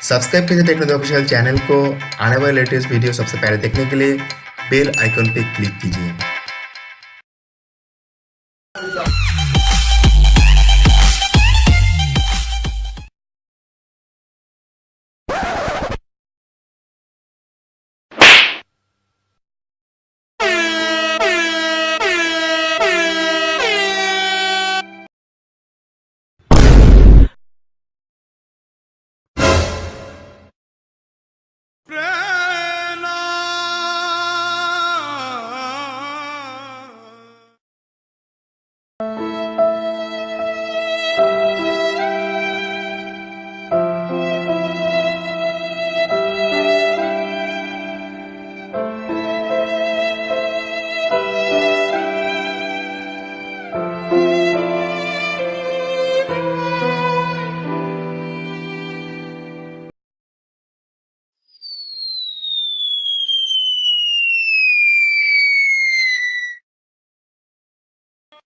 Subscribe कीजिए techno official channel को। आने वाले लेटेस्ट वीडियो सबसे पहले देखने के लिए बेल आइकन पे क्लिक कीजिए।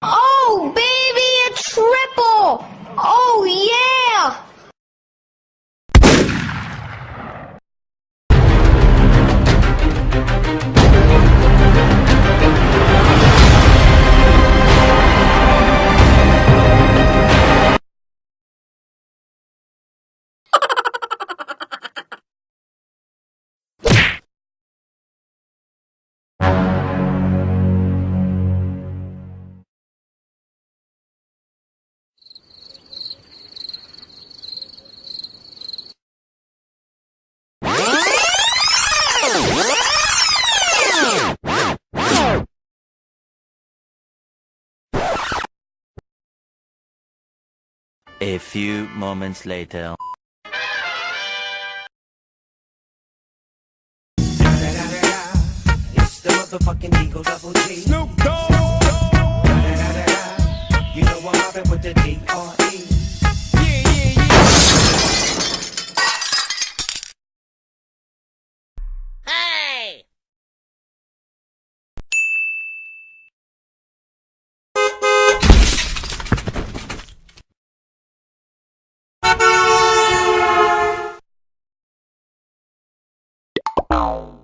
Oh, baby, a triple! Oh, yeah! A few moments later. It's the motherfucking Eagle Double G. Snoop Dogg. You know I'm mobbing with the D.R.E. Hey! Oh.